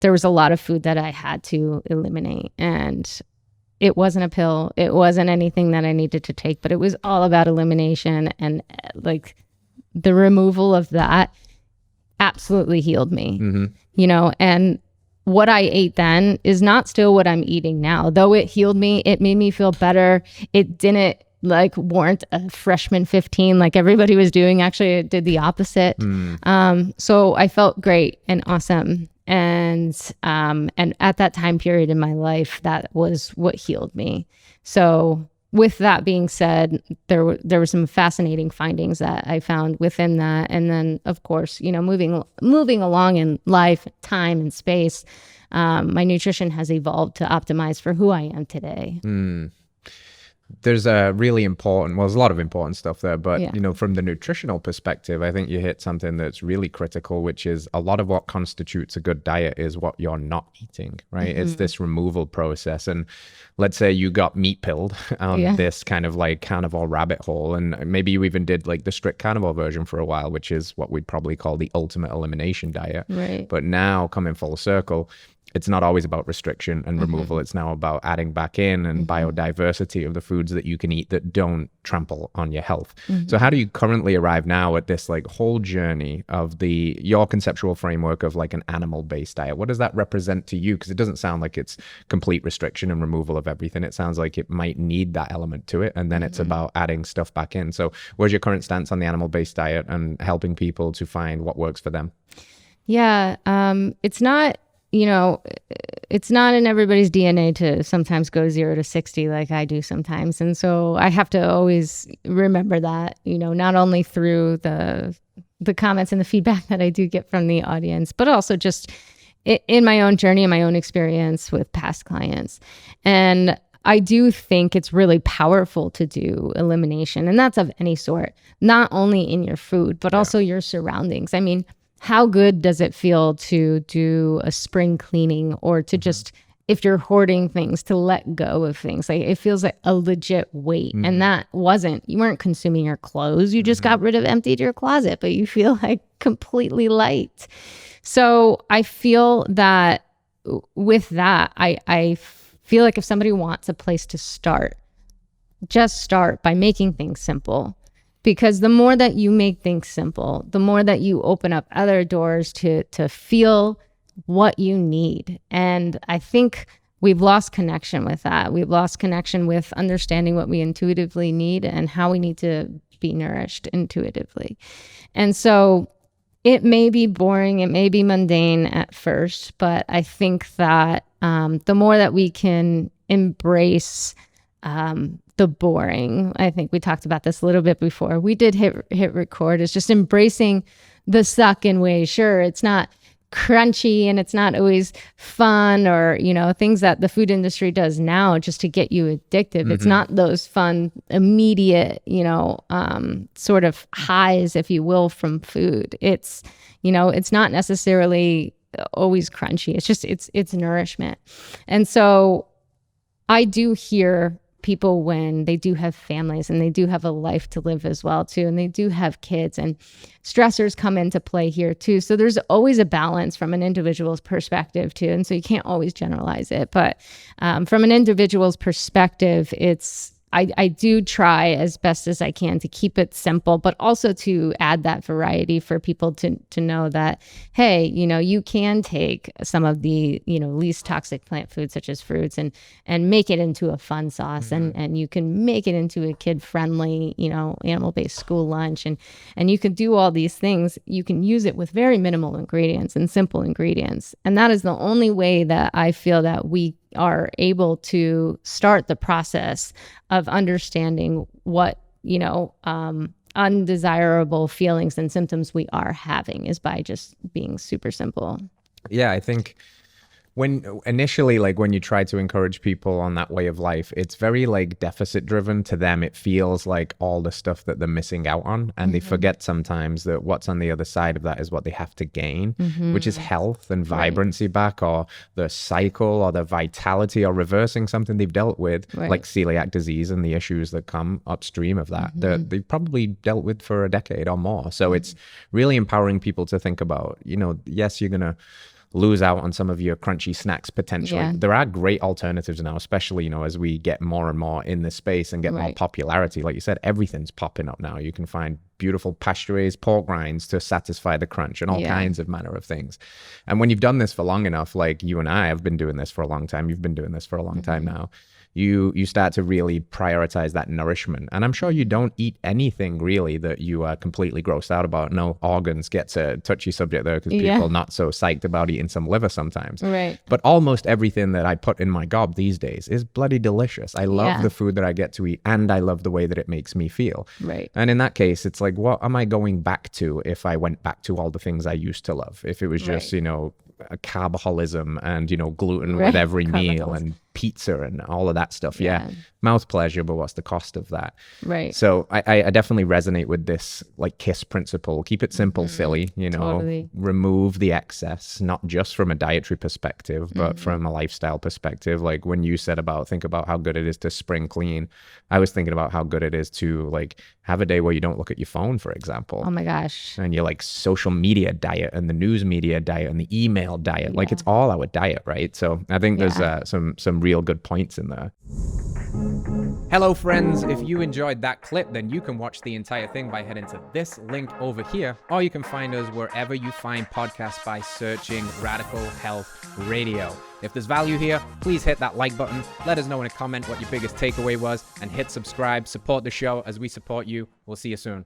there was a lot of food that I had to eliminate. And it wasn't a pill. It wasn't anything that I needed to take, but it was all about elimination. And like the removal of that absolutely healed me, you know, and what I ate then is not still what I'm eating now. Though it healed me, it made me feel better. It didn't like warrant a freshman 15 like everybody was doing. Actually, it did the opposite. So I felt great and awesome. And at that time period in my life, that was what healed me. So with that being said, there were some fascinating findings that I found within that. And then, of course, you know, moving along in life, time, and space, my nutrition has evolved to optimize for who I am today. There's a really important, well, there's a lot of important stuff there, but, you know, from the nutritional perspective, I think you hit something that's really critical, which is a lot of what constitutes a good diet is what you're not eating, right? It's this removal process. And let's say you got meat pilled on this kind of like carnivore rabbit hole, and maybe you even did like the strict carnivore version for a while, which is what we'd probably call the ultimate elimination diet. Right. But now coming full circle, it's not always about restriction and removal. It's now about adding back in and biodiversity of the foods that you can eat that don't trample on your health. So how do you currently arrive now at this like whole journey of your conceptual framework of like an animal-based diet? What does that represent to you? Because it doesn't sound like it's complete restriction and removal of everything. It sounds like it might need that element to it. And then it's about adding stuff back in. So where's your current stance on the animal-based diet and helping people to find what works for them? Yeah, it's not, you know, it's not in everybody's DNA to sometimes go 0 to 60 like I do sometimes. And so I have to always remember that, you know, not only through the comments and the feedback that I do get from the audience, but also just in my own journey and my own experience with past clients. And I do think it's really powerful to do elimination, and that's of any sort, not only in your food, but also your surroundings. I mean, how good does it feel to do a spring cleaning, or to just, if you're hoarding things, to let go of things? Like, it feels like a legit weight. And you weren't consuming your clothes. You just emptied your closet, but you feel like completely light. So I feel that with that, I feel like if somebody wants a place to start, just start by making things simple. Because the more that you make things simple, the more that you open up other doors to feel what you need. And I think we've lost connection with that. We've lost connection with understanding what we intuitively need and how we need to be nourished intuitively. And so it may be boring, it may be mundane at first, but I think that the more that we can embrace the boring, I think we talked about this a little bit before we did hit record, is just embracing the suck in ways. Sure, it's not crunchy and it's not always fun, or, you know, things that the food industry does now just to get you addictive. It's not those fun, immediate, you know, sort of highs, if you will, from food. It's, you know, it's not necessarily always crunchy. It's just, it's nourishment. And so I do hear people when they do have families and they do have a life to live as well too, and they do have kids, and stressors come into play here too. So there's always a balance from an individual's perspective too, and so you can't always generalize it. But from an individual's perspective, I do try as best as I can to keep it simple, but also to add that variety for people to know that, hey, you know, you can take some of the, you know, least toxic plant foods such as fruits and make it into a fun sauce, and you can make it into a kid-friendly, you know, animal-based school lunch, and you can do all these things. You can use it with very minimal ingredients and simple ingredients. And that is the only way that I feel that we are able to start the process of understanding what, you know, undesirable feelings and symptoms we are having, is by just being super simple. Yeah, I think when initially, like when you try to encourage people on that way of life, it's very like deficit driven to them. It feels like all the stuff that they're missing out on, and they forget sometimes that what's on the other side of that is what they have to gain, which is health and vibrancy back, or the cycle, or the vitality, or reversing something they've dealt with, like celiac disease and the issues that come upstream of that, that they've probably dealt with for a decade or more. So it's really empowering people to think about, you know, yes, you're gonna lose out on some of your crunchy snacks potentially. Yeah. There are great alternatives now, especially, you know, as we get more and more in this space and get more Right. popularity. Like you said, everything's popping up now. You can find beautiful pasture-raised pork rinds to satisfy the crunch and all Yeah. kinds of manner of things. And when you've done this for long enough, like you and I have been doing this for a long time, you've been doing this for a long time now, you start to really prioritize that nourishment. And I'm sure you don't eat anything really that you are completely grossed out about. No, organs gets a touchy subject there because Yeah. people are not so psyched about eating some liver sometimes. Right. But almost everything that I put in my gob these days is bloody delicious. I love Yeah. the food that I get to eat, and I love the way that it makes me feel. Right. And in that case, it's like, what am I going back to if I went back to all the things I used to love? If it was just, Right. you know, a carboholism and, you know, gluten Right. with every meal Carboholism. and pizza and all of that stuff. Yeah. Yeah. Mouth pleasure, but what's the cost of that? Right. So I definitely resonate with this like KISS principle. Keep it simple, silly, you know, Totally. remove the excess, not just from a dietary perspective, but from a lifestyle perspective. Like when you said think about how good it is to spring clean, I was thinking about how good it is to like have a day where you don't look at your phone, for example. Oh my gosh. And your like social media diet and the news media diet and the email diet, like Yeah. it's all our diet, right? So I think there's Yeah. some real good points in there. Hello friends, if you enjoyed that clip, then you can watch the entire thing by heading to this link over here, or you can find us wherever you find podcasts by searching Radical Health Radio. If there's value here, please hit that like button, let us know in a comment what your biggest takeaway was, and hit subscribe, support the show as we support you. We'll see you soon.